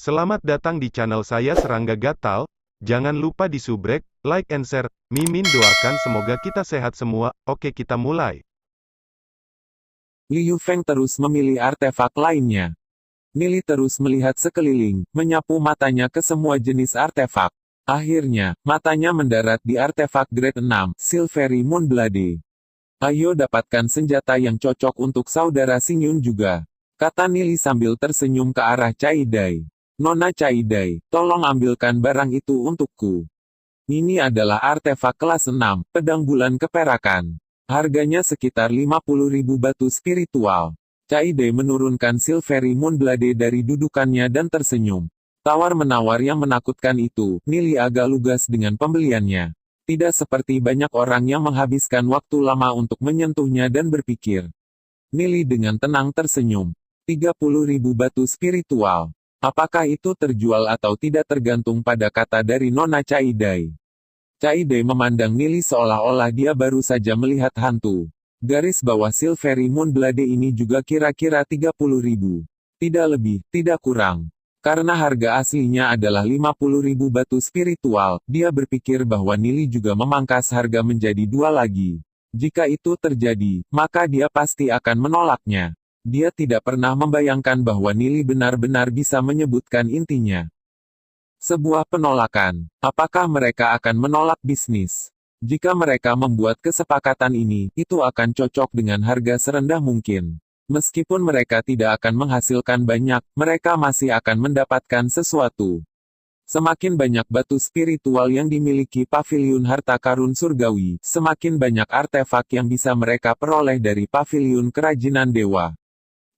Selamat datang di channel saya Serangga Gatal. Jangan lupa di subrek, like and share. Mimin doakan semoga kita sehat semua. Oke, kita mulai. Liu Feng terus memilih artefak lainnya. Nili terus melihat sekeliling, menyapu matanya ke semua jenis artefak. Akhirnya, matanya mendarat di artefak grade 6, Silvery Moonblade. Ayo dapatkan senjata yang cocok untuk saudara Xingyun juga, kata Nili sambil tersenyum ke arah Cai Dai. Nona Cai Dai, tolong ambilkan barang itu untukku. Ini adalah artefak kelas 6, pedang bulan keperakan. Harganya sekitar 50.000 batu spiritual. Cai Dai menurunkan Silvery Moonblade dari dudukannya dan tersenyum. Tawar-menawar yang menakutkan itu, Nili agak lugas dengan pembeliannya. Tidak seperti banyak orang yang menghabiskan waktu lama untuk menyentuhnya dan berpikir. Nili dengan tenang tersenyum. 30.000 batu spiritual. Apakah itu terjual atau tidak tergantung pada kata dari Nona Cai Dai. Cai Dai memandang Nili seolah-olah dia baru saja melihat hantu. Garis bawah Silvery Moonblade ini juga kira-kira 30.000. Tidak lebih, tidak kurang. Karena harga aslinya adalah 50.000 batu spiritual, dia berpikir bahwa Nili juga memangkas harga menjadi 2 lagi. Jika itu terjadi, maka dia pasti akan menolaknya. Dia tidak pernah membayangkan bahwa Nili benar-benar bisa menyebutkan intinya. Sebuah penolakan. Apakah mereka akan menolak bisnis? Jika mereka membuat kesepakatan ini, itu akan cocok dengan harga serendah mungkin. Meskipun mereka tidak akan menghasilkan banyak, mereka masih akan mendapatkan sesuatu. Semakin banyak batu spiritual yang dimiliki paviliun harta karun surgawi, semakin banyak artefak yang bisa mereka peroleh dari paviliun kerajinan dewa.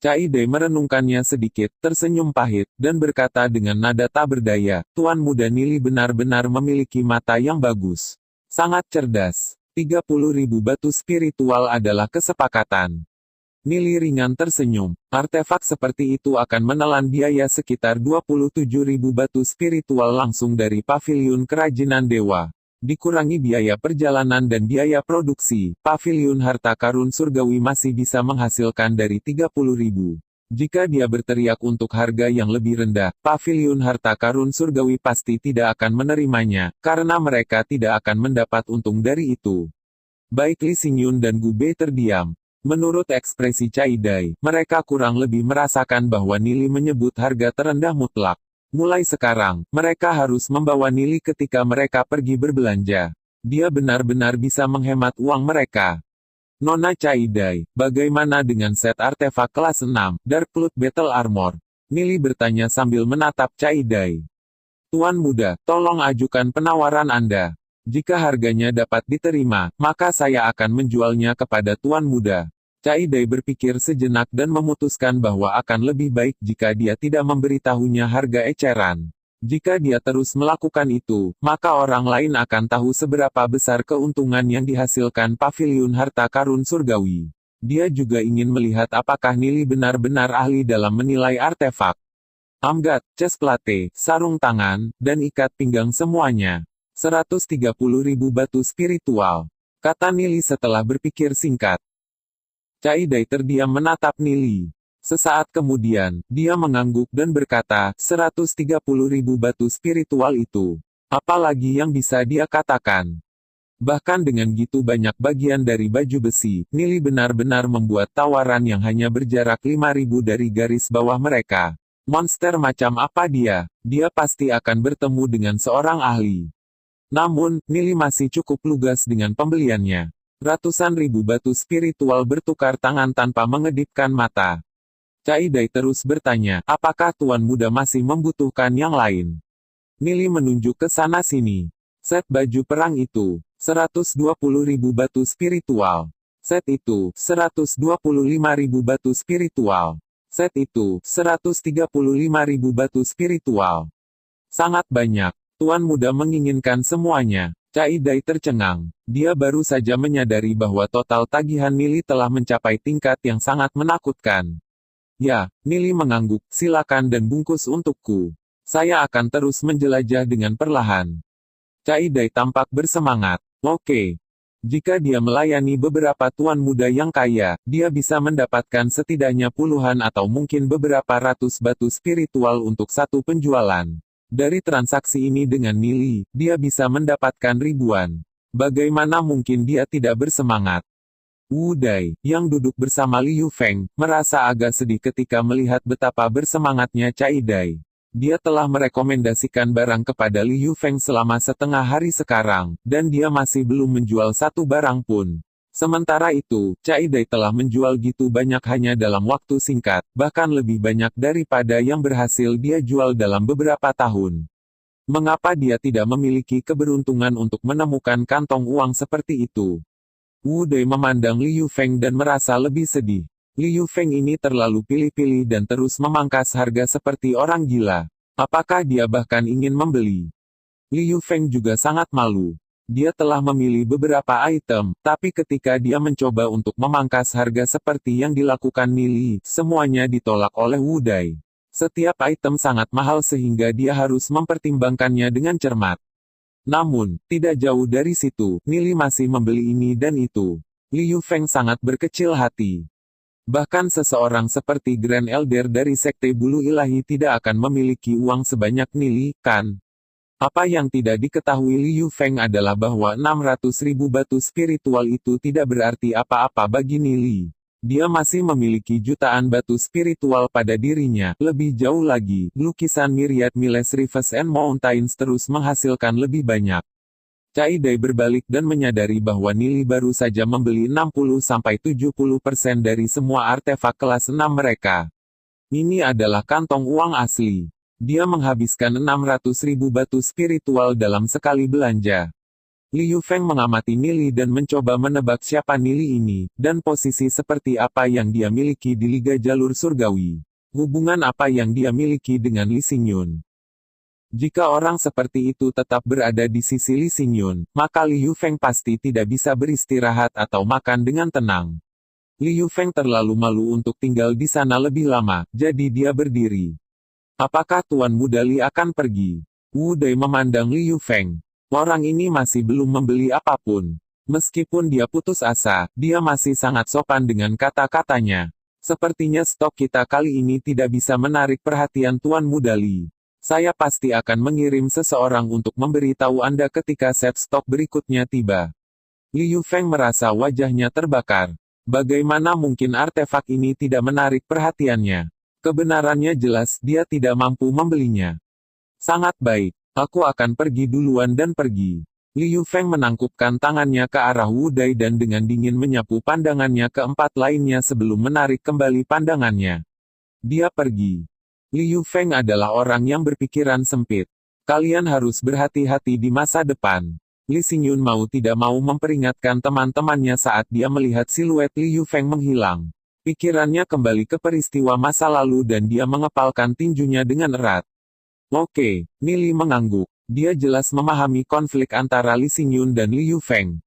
Cai Dai merenungkannya sedikit, tersenyum pahit, dan berkata dengan nada tak berdaya, Tuan Muda Nili benar-benar memiliki mata yang bagus. Sangat cerdas. 30.000 batu spiritual adalah kesepakatan. Nili ringan tersenyum. Artefak seperti itu akan menelan biaya sekitar 27.000 batu spiritual langsung dari paviliun kerajinan dewa. Dikurangi biaya perjalanan dan biaya produksi, paviliun harta karun surgawi masih bisa menghasilkan dari 30.000. Jika dia berteriak untuk harga yang lebih rendah, paviliun harta karun surgawi pasti tidak akan menerimanya, karena mereka tidak akan mendapat untung dari itu. Baik Li Xingyun dan Gu Bei terdiam. Menurut ekspresi Cai Dai, mereka kurang lebih merasakan bahwa Nili menyebut harga terendah mutlak. Mulai sekarang, mereka harus membawa Nili ketika mereka pergi berbelanja. Dia benar-benar bisa menghemat uang mereka. Nona Cai Dai, bagaimana dengan set artefak kelas 6, Dark Blood Battle Armor? Nili bertanya sambil menatap Cai Dai. Tuan Muda, tolong ajukan penawaran Anda. Jika harganya dapat diterima, maka saya akan menjualnya kepada Tuan Muda. Cai Dai berpikir sejenak dan memutuskan bahwa akan lebih baik jika dia tidak memberitahunya harga eceran. Jika dia terus melakukan itu, maka orang lain akan tahu seberapa besar keuntungan yang dihasilkan paviliun harta karun surgawi. Dia juga ingin melihat apakah Nili benar-benar ahli dalam menilai artefak. Amgat, chest plate, sarung tangan, dan ikat pinggang semuanya. 130.000 batu spiritual. Kata Nili setelah berpikir singkat. Cai Dai terdiam menatap Nili. Sesaat kemudian, dia mengangguk dan berkata, 130.000 batu spiritual itu. Apalagi yang bisa dia katakan? Bahkan dengan gitu banyak bagian dari baju besi, Nili benar-benar membuat tawaran yang hanya berjarak 5.000 dari garis bawah mereka. Monster macam apa dia? Dia pasti akan bertemu dengan seorang ahli. Namun, Nili masih cukup lugas dengan pembeliannya. Ratusan ribu batu spiritual bertukar tangan tanpa mengedipkan mata. Cai Dai terus bertanya, apakah Tuan Muda masih membutuhkan yang lain? Nili menunjuk ke sana-sini. Set baju perang itu, 120.000 batu spiritual. Set itu, 125.000 batu spiritual. Set itu, 135.000 batu spiritual. Sangat banyak. Tuan Muda menginginkan semuanya. Cai Dai tercengang. Dia baru saja menyadari bahwa total tagihan Nili telah mencapai tingkat yang sangat menakutkan. Ya, Nili mengangguk, silakan dan bungkus untukku. Saya akan terus menjelajah dengan perlahan. Cai Dai tampak bersemangat. Oke. Jika dia melayani beberapa tuan muda yang kaya, dia bisa mendapatkan setidaknya puluhan atau mungkin beberapa ratus batu spiritual untuk satu penjualan. Dari transaksi ini dengan Nili, dia bisa mendapatkan ribuan. Bagaimana mungkin dia tidak bersemangat? Wu Dai, yang duduk bersama Liu Feng, merasa agak sedih ketika melihat betapa bersemangatnya Cai Dai. Dia telah merekomendasikan barang kepada Liu Feng selama setengah hari sekarang, dan dia masih belum menjual satu barang pun. Sementara itu, Cai Dai telah menjual gitu banyak hanya dalam waktu singkat, bahkan lebih banyak daripada yang berhasil dia jual dalam beberapa tahun. Mengapa dia tidak memiliki keberuntungan untuk menemukan kantong uang seperti itu? Wu Dai memandang Liu Feng dan merasa lebih sedih. Liu Feng ini terlalu pilih-pilih dan terus memangkas harga seperti orang gila. Apakah dia bahkan ingin membeli? Liu Feng juga sangat malu. Dia telah memilih beberapa item, tapi ketika dia mencoba untuk memangkas harga seperti yang dilakukan Nili, semuanya ditolak oleh Wu Dai. Setiap item sangat mahal sehingga dia harus mempertimbangkannya dengan cermat. Namun, tidak jauh dari situ, Nili masih membeli ini dan itu. Liu Feng sangat berkecil hati. Bahkan seseorang seperti Grand Elder dari Sekte Bulu Ilahi tidak akan memiliki uang sebanyak Nili, kan? Apa yang tidak diketahui Liu Feng adalah bahwa 600.000 batu spiritual itu tidak berarti apa-apa bagi Nili. Dia masih memiliki jutaan batu spiritual pada dirinya. Lebih jauh lagi, lukisan Myriad Miles Rivers and Mountains terus menghasilkan lebih banyak. Cai Dai berbalik dan menyadari bahwa Nili baru saja membeli 60-70% dari semua artefak kelas 6 mereka. Ini adalah kantong uang asli. Dia menghabiskan 600.000 batu spiritual dalam sekali belanja. Liu Feng mengamati Nili dan mencoba menebak siapa Nili ini, dan posisi seperti apa yang dia miliki di Liga Jalur Surgawi. Hubungan apa yang dia miliki dengan Li Xingyun. Jika orang seperti itu tetap berada di sisi Li Xingyun, maka Liu Feng pasti tidak bisa beristirahat atau makan dengan tenang. Liu Feng terlalu malu untuk tinggal di sana lebih lama, jadi dia berdiri. Apakah Tuan Muda Li akan pergi? Wu Dai memandang Liu Feng. Orang ini masih belum membeli apapun. Meskipun dia putus asa, dia masih sangat sopan dengan kata-katanya. Sepertinya stok kita kali ini tidak bisa menarik perhatian Tuan Muda Li. Saya pasti akan mengirim seseorang untuk memberitahu Anda ketika set stok berikutnya tiba. Liu Feng merasa wajahnya terbakar. Bagaimana mungkin artefak ini tidak menarik perhatiannya? Kebenarannya jelas dia tidak mampu membelinya. Sangat baik, aku akan pergi duluan dan pergi. Liu Feng menangkupkan tangannya ke arah Wu Dai dan dengan dingin menyapu pandangannya ke empat lainnya sebelum menarik kembali pandangannya. Dia pergi. Liu Feng adalah orang yang berpikiran sempit. Kalian harus berhati-hati di masa depan. Li Xingyun mau tidak mau memperingatkan teman-temannya saat dia melihat siluet Liu Feng menghilang. Pikirannya kembali ke peristiwa masa lalu dan dia mengepalkan tinjunya dengan erat. Oke, Nili mengangguk. Dia jelas memahami konflik antara Li Xingyun dan Liu Feng.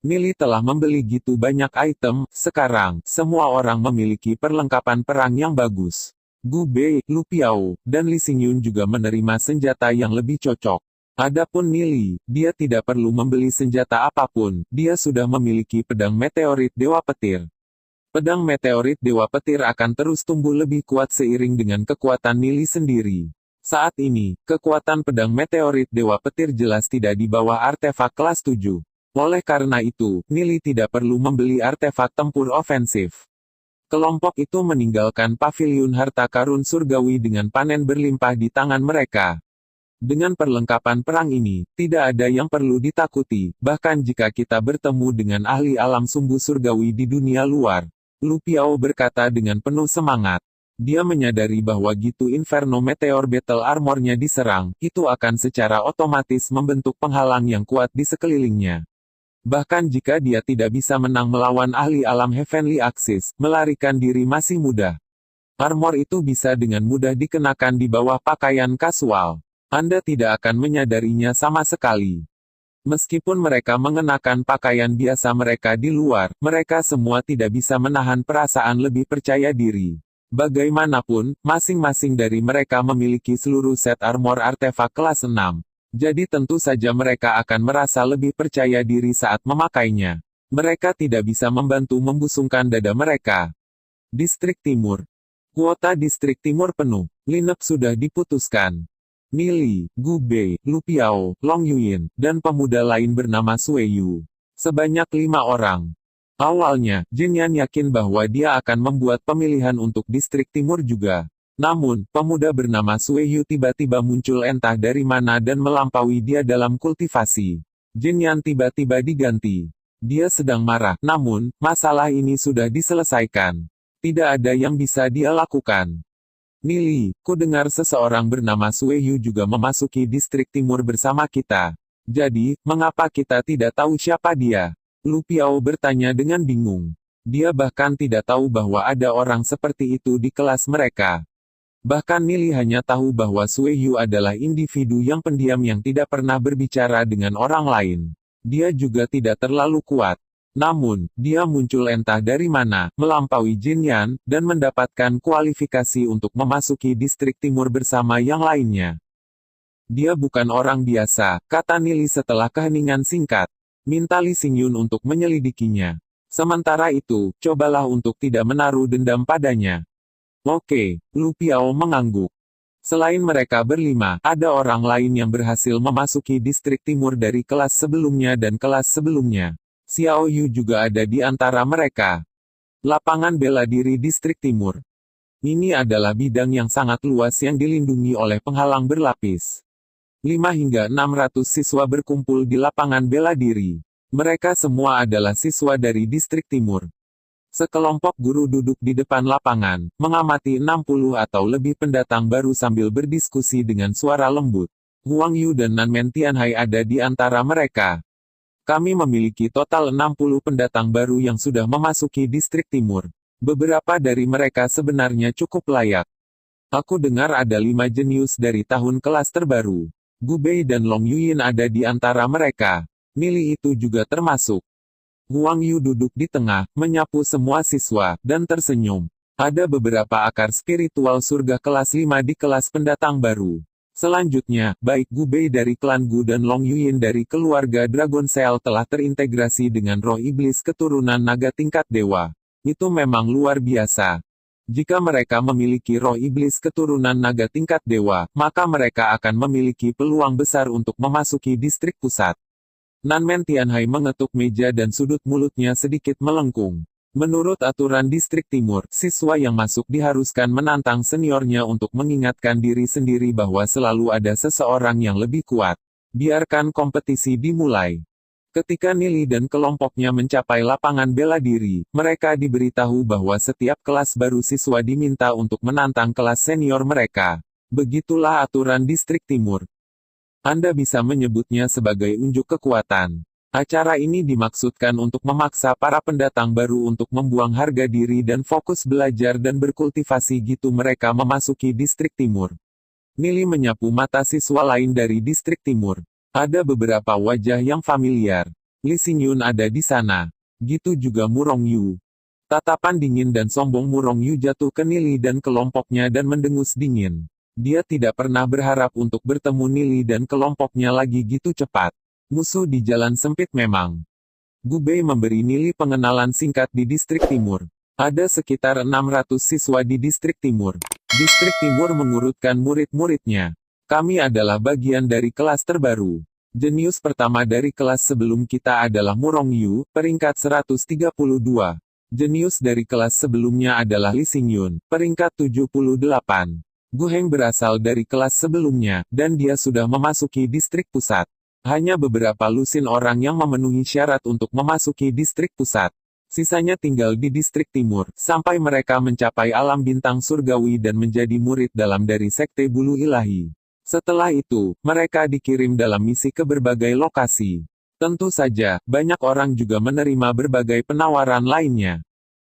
Nili telah membeli gitu banyak item, sekarang, semua orang memiliki perlengkapan perang yang bagus. Gu Bei, Lu Piao, dan Li Xingyun juga menerima senjata yang lebih cocok. Adapun Nili, dia tidak perlu membeli senjata apapun, dia sudah memiliki pedang meteorit Dewa Petir. Pedang meteorit Dewa Petir akan terus tumbuh lebih kuat seiring dengan kekuatan Nili sendiri. Saat ini, kekuatan pedang meteorit Dewa Petir jelas tidak di bawah artefak kelas 7. Oleh karena itu, Nili tidak perlu membeli artefak tempur ofensif. Kelompok itu meninggalkan paviliun harta karun surgawi dengan panen berlimpah di tangan mereka. Dengan perlengkapan perang ini, tidak ada yang perlu ditakuti, bahkan jika kita bertemu dengan ahli alam sumbu surgawi di dunia luar. Lu Piao berkata dengan penuh semangat. Dia menyadari bahwa gitu Inferno Meteor Battle Armor-nya diserang, itu akan secara otomatis membentuk penghalang yang kuat di sekelilingnya. Bahkan jika dia tidak bisa menang melawan ahli alam Heavenly Axis, melarikan diri masih mudah. Armor itu bisa dengan mudah dikenakan di bawah pakaian kasual. Anda tidak akan menyadarinya sama sekali. Meskipun mereka mengenakan pakaian biasa mereka di luar, mereka semua tidak bisa menahan perasaan lebih percaya diri. Bagaimanapun, masing-masing dari mereka memiliki seluruh set armor artefak kelas 6. Jadi tentu saja mereka akan merasa lebih percaya diri saat memakainya. Mereka tidak bisa membantu membusungkan dada mereka. Distrik Timur. Kuota Distrik Timur penuh. Lineup sudah diputuskan. Nili, Gu Bei, Lu Piao, Long Yuyin, dan pemuda lain bernama Sui Yu. Sebanyak 5 orang. Awalnya, Jin Yan yakin bahwa dia akan membuat pemilihan untuk Distrik Timur juga. Namun, pemuda bernama Sui Yu tiba-tiba muncul entah dari mana dan melampaui dia dalam kultivasi. Jin Yan tiba-tiba diganti. Dia sedang marah, namun, masalah ini sudah diselesaikan. Tidak ada yang bisa dia lakukan. Nili, ku dengar seseorang bernama Sui Yu juga memasuki Distrik Timur bersama kita. Jadi, mengapa kita tidak tahu siapa dia? Lu Piao bertanya dengan bingung. Dia bahkan tidak tahu bahwa ada orang seperti itu di kelas mereka. Bahkan Nili hanya tahu bahwa Sui Yu adalah individu yang pendiam yang tidak pernah berbicara dengan orang lain. Dia juga tidak terlalu kuat. Namun, dia muncul entah dari mana, melampaui Jin Yan, dan mendapatkan kualifikasi untuk memasuki Distrik Timur bersama yang lainnya. Dia bukan orang biasa, kata Nili setelah keheningan singkat. Minta Li Xingyun untuk menyelidikinya. Sementara itu, cobalah untuk tidak menaruh dendam padanya. Oke, Lu Piao mengangguk. Selain mereka berlima, ada orang lain yang berhasil memasuki Distrik Timur dari kelas sebelumnya dan kelas sebelumnya. Xiao Yu juga ada di antara mereka. Lapangan bela diri Distrik Timur. Ini adalah bidang yang sangat luas yang dilindungi oleh penghalang berlapis. 5 hingga 600 siswa berkumpul di lapangan bela diri. Mereka semua adalah siswa dari Distrik Timur. Sekelompok guru duduk di depan lapangan, mengamati 60 atau lebih pendatang baru sambil berdiskusi dengan suara lembut. Huang Yu dan Nanmen Tianhai ada di antara mereka. Kami memiliki total 60 pendatang baru yang sudah memasuki Distrik Timur. Beberapa dari mereka sebenarnya cukup layak. Aku dengar ada 5 jenius dari tahun kelas terbaru. Gu Bei dan Long Yuyin ada di antara mereka. Nili itu juga termasuk. Huang Yu duduk di tengah, menyapu semua siswa, dan tersenyum. Ada beberapa akar spiritual surga kelas 5 di kelas pendatang baru. Selanjutnya, baik Gu Bei dari klan Gu dan Long Yuyin dari keluarga Dragon Cell telah terintegrasi dengan roh iblis keturunan naga tingkat dewa. Itu memang luar biasa. Jika mereka memiliki roh iblis keturunan naga tingkat dewa, maka mereka akan memiliki peluang besar untuk memasuki distrik pusat. Nanmen Tianhai mengetuk meja dan sudut mulutnya sedikit melengkung. Menurut aturan Distrik Timur, siswa yang masuk diharuskan menantang seniornya untuk mengingatkan diri sendiri bahwa selalu ada seseorang yang lebih kuat. Biarkan kompetisi dimulai. Ketika Nili dan kelompoknya mencapai lapangan bela diri, mereka diberitahu bahwa setiap kelas baru siswa diminta untuk menantang kelas senior mereka. Begitulah aturan Distrik Timur. Anda bisa menyebutnya sebagai unjuk kekuatan. Acara ini dimaksudkan untuk memaksa para pendatang baru untuk membuang harga diri dan fokus belajar dan berkultivasi gitu mereka memasuki Distrik Timur. Nili menyapu mata siswa lain dari Distrik Timur. Ada beberapa wajah yang familiar. Li Xingyun ada di sana. Gitu juga Murong Yu. Tatapan dingin dan sombong Murong Yu jatuh ke Nili dan kelompoknya dan mendengus dingin. Dia tidak pernah berharap untuk bertemu Nili dan kelompoknya lagi gitu cepat. Musuh di jalan sempit memang. Gu Bei memberi Nili pengenalan singkat di Distrik Timur. Ada sekitar 600 siswa di Distrik Timur. Distrik Timur mengurutkan murid-muridnya. Kami adalah bagian dari kelas terbaru. Jenius pertama dari kelas sebelum kita adalah Murong Yu, peringkat 132. Jenius dari kelas sebelumnya adalah Li Xingyun, peringkat 78. Gu Heng berasal dari kelas sebelumnya, dan dia sudah memasuki distrik pusat. Hanya beberapa lusin orang yang memenuhi syarat untuk memasuki distrik pusat. Sisanya tinggal di distrik timur, sampai mereka mencapai alam bintang surgawi dan menjadi murid dalam dari sekte bulu ilahi. Setelah itu, mereka dikirim dalam misi ke berbagai lokasi. Tentu saja, banyak orang juga menerima berbagai penawaran lainnya.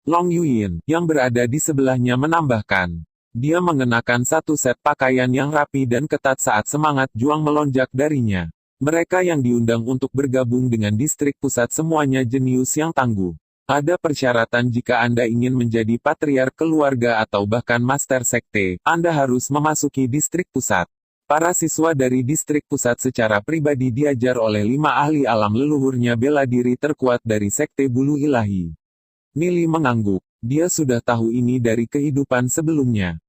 Long Yuyin, yang berada di sebelahnya menambahkan. Dia mengenakan satu set pakaian yang rapi dan ketat saat semangat juang melonjak darinya. Mereka yang diundang untuk bergabung dengan distrik pusat semuanya jenius yang tangguh. Ada persyaratan jika Anda ingin menjadi patriark keluarga atau bahkan master sekte, Anda harus memasuki distrik pusat. Para siswa dari distrik pusat secara pribadi diajar oleh 5 ahli alam leluhurnya bela diri terkuat dari Sekte Bulu Ilahi. Nili mengangguk. Dia sudah tahu ini dari kehidupan sebelumnya.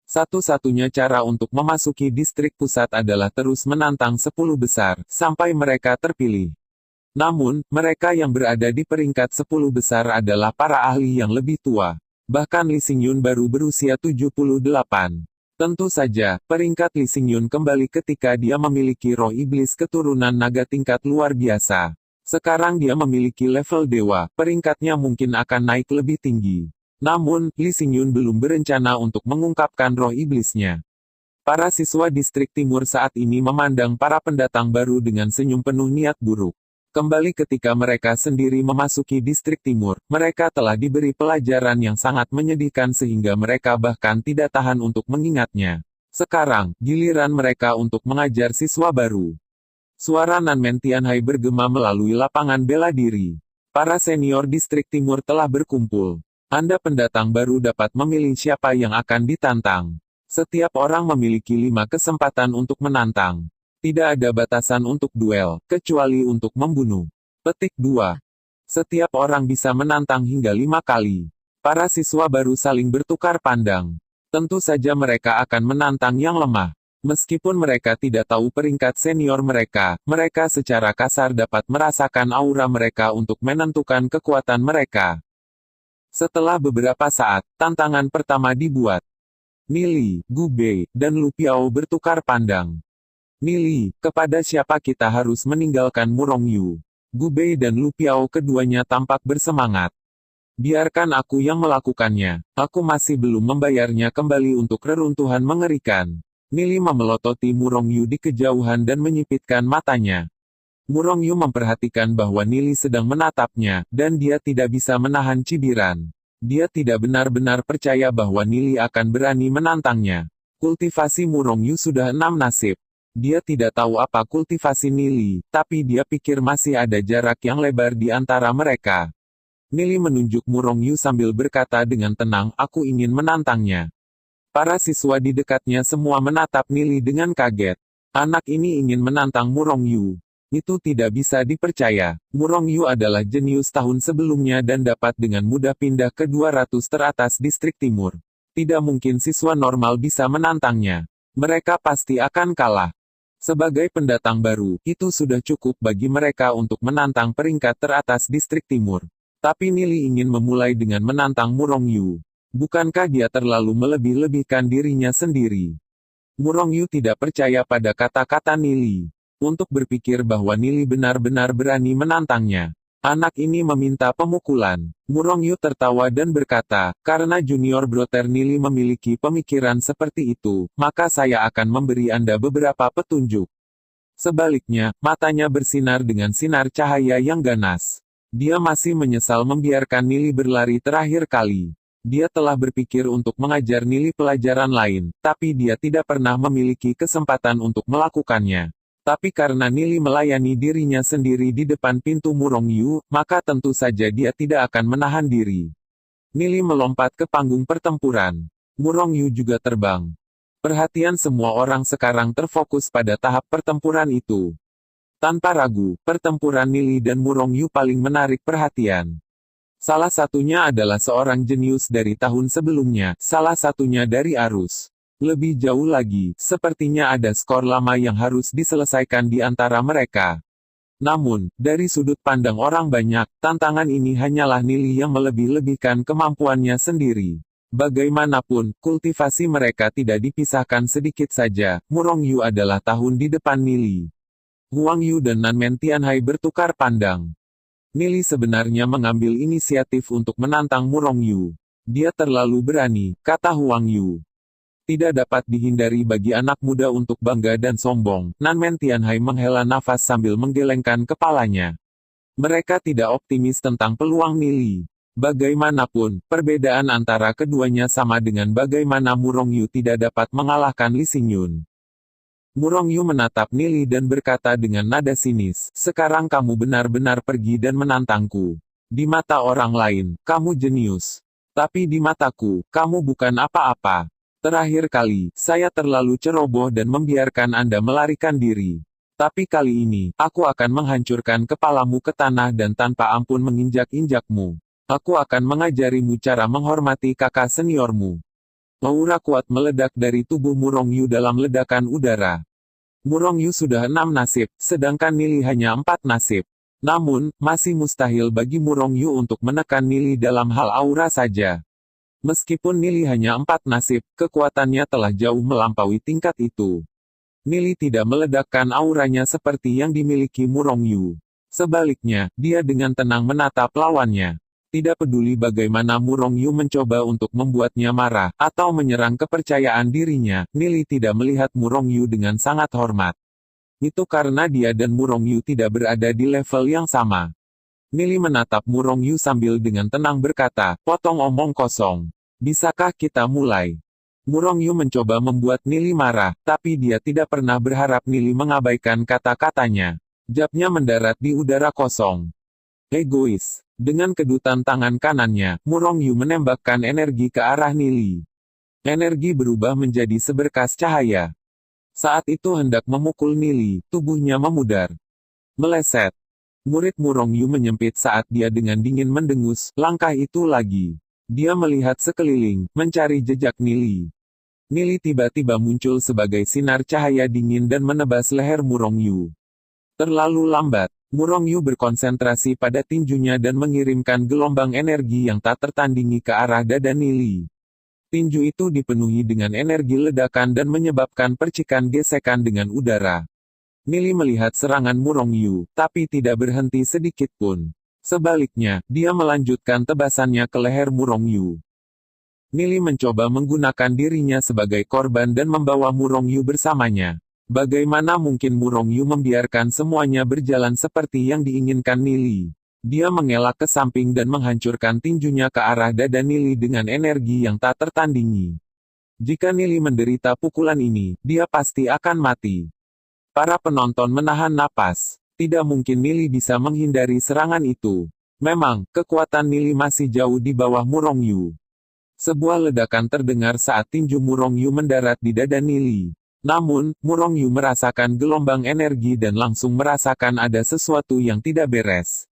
Satu-satunya cara untuk memasuki distrik pusat adalah terus menantang 10 besar, sampai mereka terpilih. Namun, mereka yang berada di peringkat 10 besar adalah para ahli yang lebih tua. Bahkan Lee Xingyun baru berusia 78. Tentu saja, peringkat Lee Xingyun kembali ketika dia memiliki roh iblis keturunan naga tingkat luar biasa. Sekarang dia memiliki level dewa, peringkatnya mungkin akan naik lebih tinggi. Namun, Lee Xingyun belum berencana untuk mengungkapkan roh iblisnya. Para siswa distrik timur saat ini memandang para pendatang baru dengan senyum penuh niat buruk. Kembali ketika mereka sendiri memasuki distrik timur, mereka telah diberi pelajaran yang sangat menyedihkan sehingga mereka bahkan tidak tahan untuk mengingatnya. Sekarang, giliran mereka untuk mengajar siswa baru. Suara Nanmen Tianhai bergema melalui lapangan bela diri. Para senior distrik timur telah berkumpul. Anda pendatang baru dapat memilih siapa yang akan ditantang. Setiap orang memiliki 5 kesempatan untuk menantang. Tidak ada batasan untuk duel, kecuali untuk membunuh. Petik 2. Setiap orang bisa menantang hingga 5 kali. Para siswa baru saling bertukar pandang. Tentu saja mereka akan menantang yang lemah. Meskipun mereka tidak tahu peringkat senior mereka, mereka secara kasar dapat merasakan aura mereka untuk menentukan kekuatan mereka. Setelah beberapa saat, tantangan pertama dibuat. Nili, Gu Bei, dan Lu Piao bertukar pandang. Nili, kepada siapa kita harus meninggalkan Murong Yu? Gu Bei dan Lu Piao keduanya tampak bersemangat. Biarkan aku yang melakukannya. Aku masih belum membayarnya kembali untuk reruntuhan mengerikan. Nili memelototi Murong Yu di kejauhan dan menyipitkan matanya. Murong Yu memperhatikan bahwa Nili sedang menatapnya, dan dia tidak bisa menahan cibiran. Dia tidak benar-benar percaya bahwa Nili akan berani menantangnya. Kultivasi Murong Yu sudah 6 nasib. Dia tidak tahu apa kultivasi Nili, tapi dia pikir masih ada jarak yang lebar di antara mereka. Nili menunjuk Murong Yu sambil berkata dengan tenang, aku ingin menantangnya. Para siswa di dekatnya semua menatap Nili dengan kaget. Anak ini ingin menantang Murong Yu. Itu tidak bisa dipercaya. Murong Yu adalah jenius tahun sebelumnya dan dapat dengan mudah pindah ke 200 teratas distrik timur. Tidak mungkin siswa normal bisa menantangnya. Mereka pasti akan kalah. Sebagai pendatang baru, itu sudah cukup bagi mereka untuk menantang peringkat teratas distrik timur. Tapi Nili ingin memulai dengan menantang Murong Yu. Bukankah dia terlalu melebih-lebihkan dirinya sendiri? Murong Yu tidak percaya pada kata-kata Nili. Untuk berpikir bahwa Nili benar-benar berani menantangnya. Anak ini meminta pemukulan. Murong Yu tertawa dan berkata, karena junior brother Nili memiliki pemikiran seperti itu, maka saya akan memberi Anda beberapa petunjuk. Sebaliknya, matanya bersinar dengan sinar cahaya yang ganas. Dia masih menyesal membiarkan Nili berlari terakhir kali. Dia telah berpikir untuk mengajar Nili pelajaran lain, tapi dia tidak pernah memiliki kesempatan untuk melakukannya. Tapi karena Nili melayani dirinya sendiri di depan pintu Murong Yu, maka tentu saja dia tidak akan menahan diri. Nili melompat ke panggung pertempuran. Murong Yu juga terbang. Perhatian semua orang sekarang terfokus pada tahap pertempuran itu. Tanpa ragu, pertempuran Nili dan Murong Yu paling menarik perhatian. Salah satunya adalah seorang jenius dari tahun sebelumnya, salah satunya dari Arus. Lebih jauh lagi, sepertinya ada skor lama yang harus diselesaikan di antara mereka. Namun, dari sudut pandang orang banyak, tantangan ini hanyalah Nili yang melebih-lebihkan kemampuannya sendiri. Bagaimanapun, kultivasi mereka tidak dipisahkan sedikit saja. Murong Yu adalah tahun di depan Nili. Huang Yu dan Nanmen Tianhai bertukar pandang. Nili sebenarnya mengambil inisiatif untuk menantang Murong Yu. Dia terlalu berani, kata Huang Yu. Tidak dapat dihindari bagi anak muda untuk bangga dan sombong. Nanmen Tianhai menghela nafas sambil menggelengkan kepalanya. Mereka tidak optimis tentang peluang Nili. Bagaimanapun, perbedaan antara keduanya sama dengan bagaimana Murong Yu tidak dapat mengalahkan Lee Xingyun. Murong Yu menatap Nili dan berkata dengan nada sinis, sekarang kamu benar-benar pergi dan menantangku. Di mata orang lain, kamu jenius. Tapi di mataku, kamu bukan apa-apa. Terakhir kali, saya terlalu ceroboh dan membiarkan Anda melarikan diri. Tapi kali ini, aku akan menghancurkan kepalamu ke tanah dan tanpa ampun menginjak-injakmu. Aku akan mengajarimu cara menghormati kakak seniormu. Aura kuat meledak dari tubuh Murongyu dalam ledakan udara. Murongyu sudah 6 nasib, sedangkan Nili hanya 4 nasib. Namun, masih mustahil bagi Murongyu untuk menekan Nili dalam hal aura saja. Meskipun Nili hanya 4 nasib, kekuatannya telah jauh melampaui tingkat itu. Nili tidak meledakkan auranya seperti yang dimiliki Murongyu. Sebaliknya, dia dengan tenang menatap lawannya. Tidak peduli bagaimana Murongyu mencoba untuk membuatnya marah, atau menyerang kepercayaan dirinya, Nili tidak melihat Murongyu dengan sangat hormat. Itu karena dia dan Murongyu tidak berada di level yang sama. Nili menatap Murongyu sambil dengan tenang berkata, "Potong omong kosong. Bisakah kita mulai?" Murongyu mencoba membuat Nili marah, tapi dia tidak pernah berharap Nili mengabaikan kata-katanya. Jabnya mendarat di udara kosong. Egois. Dengan kedutan tangan kanannya, Murongyu menembakkan energi ke arah Nili. Energi berubah menjadi seberkas cahaya. Saat itu hendak memukul Nili, tubuhnya memudar. Meleset. Murid Murongyu menyempit saat dia dengan dingin mendengus, langkah itu lagi. Dia melihat sekeliling, mencari jejak Nili. Nili tiba-tiba muncul sebagai sinar cahaya dingin dan menebas leher Murongyu. Terlalu lambat. Murongyu berkonsentrasi pada tinjunya dan mengirimkan gelombang energi yang tak tertandingi ke arah dada Nili. Tinju itu dipenuhi dengan energi ledakan dan menyebabkan percikan gesekan dengan udara. Nili melihat serangan Murongyu, tapi tidak berhenti sedikit pun. Sebaliknya, dia melanjutkan tebasannya ke leher Murongyu. Nili mencoba menggunakan dirinya sebagai korban dan membawa Murongyu bersamanya. Bagaimana mungkin Murongyu membiarkan semuanya berjalan seperti yang diinginkan Nili? Dia mengelak ke samping dan menghancurkan tinjunya ke arah dada Nili dengan energi yang tak tertandingi. Jika Nili menderita pukulan ini, dia pasti akan mati. Para penonton menahan napas. Tidak mungkin Nili bisa menghindari serangan itu. Memang, kekuatan Nili masih jauh di bawah Murongyu. Sebuah ledakan terdengar saat tinju Murongyu mendarat di dada Nili. Namun, Murongyu merasakan gelombang energi dan langsung merasakan ada sesuatu yang tidak beres.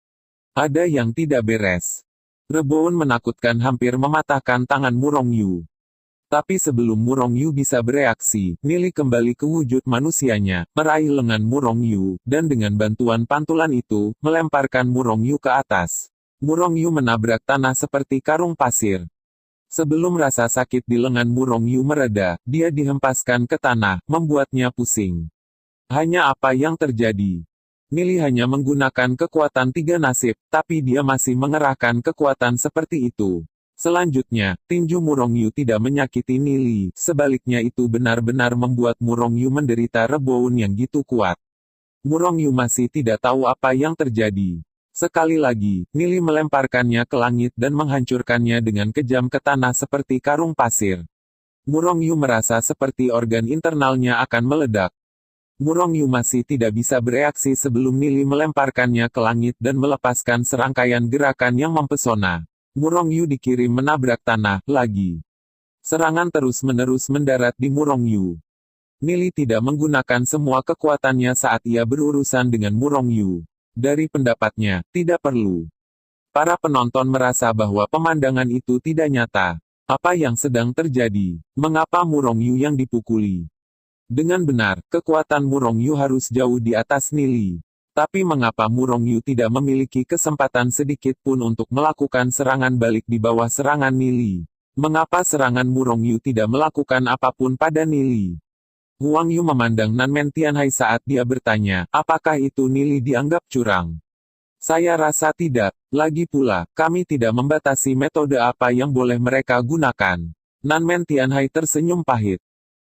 Ada yang tidak beres. Rebound menakutkan hampir mematahkan tangan Murongyu. Tapi sebelum Murongyu bisa bereaksi, Nili kembali ke wujud manusianya, meraih lengan Murongyu, dan dengan bantuan pantulan itu, melemparkan Murongyu ke atas. Murongyu menabrak tanah seperti karung pasir. Sebelum rasa sakit di lengan Murongyu mereda, dia dihempaskan ke tanah, membuatnya pusing. Hanya apa yang terjadi? Nili hanya menggunakan kekuatan 3 nasib, tapi dia masih mengerahkan kekuatan seperti itu. Selanjutnya, tinju Murongyu tidak menyakiti Nili, sebaliknya itu benar-benar membuat Murongyu menderita rebound yang gitu kuat. Murongyu masih tidak tahu apa yang terjadi. Sekali lagi, Nili melemparkannya ke langit dan menghancurkannya dengan kejam ke tanah seperti karung pasir. Murongyu merasa seperti organ internalnya akan meledak. Murongyu masih tidak bisa bereaksi sebelum Nili melemparkannya ke langit dan melepaskan serangkaian gerakan yang mempesona. Murongyu dikirim menabrak tanah, lagi. Serangan terus-menerus mendarat di Murongyu. Nili tidak menggunakan semua kekuatannya saat ia berurusan dengan Murongyu. Dari pendapatnya, tidak perlu. Para penonton merasa bahwa pemandangan itu tidak nyata. Apa yang sedang terjadi? Mengapa Murongyu yang dipukuli? Dengan benar, kekuatan Murongyu harus jauh di atas Nili. Tapi mengapa Murongyu tidak memiliki kesempatan sedikit pun untuk melakukan serangan balik di bawah serangan Nili? Mengapa serangan Murongyu tidak melakukan apapun pada Nili? Huang Yu memandang Nanmen Tianhai saat dia bertanya, apakah itu Nili dianggap curang? Saya rasa tidak. Lagi pula, kami tidak membatasi metode apa yang boleh mereka gunakan. Nanmen Tianhai tersenyum pahit.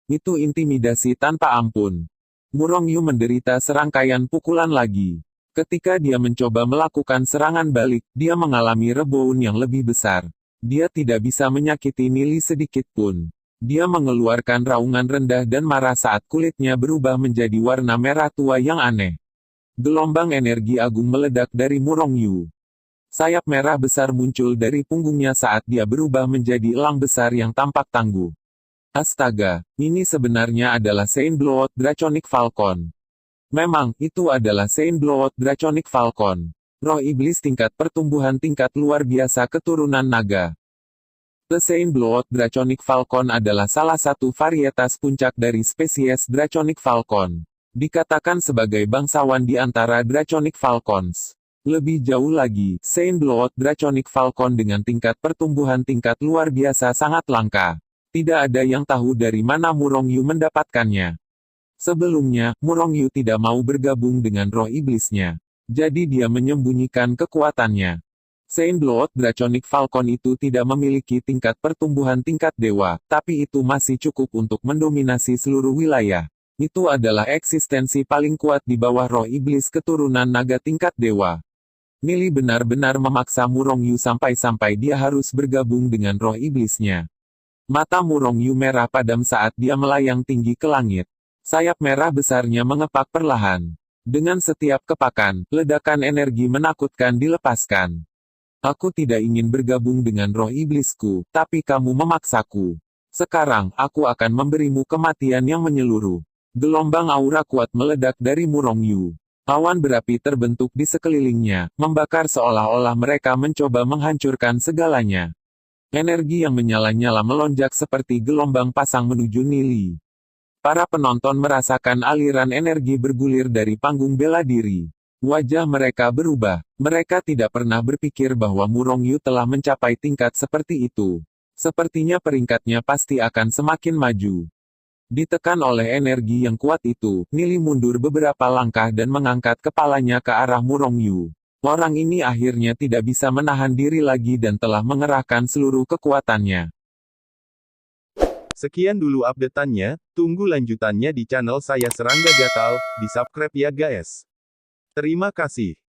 Itu intimidasi tanpa ampun. Murongyu menderita serangkaian pukulan lagi. Ketika dia mencoba melakukan serangan balik, dia mengalami rebound yang lebih besar. Dia tidak bisa menyakiti Nili sedikit pun. Dia mengeluarkan raungan rendah dan marah saat kulitnya berubah menjadi warna merah tua yang aneh. Gelombang energi agung meledak dari Murongyu. Sayap merah besar muncul dari punggungnya saat dia berubah menjadi elang besar yang tampak tangguh. Astaga, ini sebenarnya adalah Saint Blood Draconic Falcon. Memang, itu adalah Saint Blood Draconic Falcon. Roh iblis tingkat pertumbuhan tingkat luar biasa keturunan naga. The Saint Blood Draconic Falcon adalah salah satu varietas puncak dari spesies Draconic Falcon. Dikatakan sebagai bangsawan di antara Draconic Falcons. Lebih jauh lagi, Saint Blood Draconic Falcon dengan tingkat pertumbuhan tingkat luar biasa sangat langka. Tidak ada yang tahu dari mana Murongyu mendapatkannya. Sebelumnya, Murongyu tidak mau bergabung dengan roh iblisnya. Jadi dia menyembunyikan kekuatannya. Saint Blood Draconic Falcon itu tidak memiliki tingkat pertumbuhan tingkat dewa, tapi itu masih cukup untuk mendominasi seluruh wilayah. Itu adalah eksistensi paling kuat di bawah roh iblis keturunan naga tingkat dewa. Nili benar-benar memaksa Murongyu sampai-sampai dia harus bergabung dengan roh iblisnya. Mata Murongyu merah padam saat dia melayang tinggi ke langit. Sayap merah besarnya mengepak perlahan. Dengan setiap kepakan, ledakan energi menakutkan dilepaskan. Aku tidak ingin bergabung dengan roh iblisku, tapi kamu memaksaku. Sekarang, aku akan memberimu kematian yang menyeluruh. Gelombang aura kuat meledak dari Murongyu. Awan berapi terbentuk di sekelilingnya, membakar seolah-olah mereka mencoba menghancurkan segalanya. Energi yang menyala-nyala melonjak seperti gelombang pasang menuju Nili. Para penonton merasakan aliran energi bergulir dari panggung bela diri. Wajah mereka berubah. Mereka tidak pernah berpikir bahwa Murongyu telah mencapai tingkat seperti itu. Sepertinya peringkatnya pasti akan semakin maju. Ditekan oleh energi yang kuat itu, Nili mundur beberapa langkah dan mengangkat kepalanya ke arah Murongyu. Orang ini akhirnya tidak bisa menahan diri lagi dan telah mengerahkan seluruh kekuatannya. Sekian dulu updateannya, tunggu lanjutannya di channel saya Serangga Gatal, di subscribe ya guys. Terima kasih.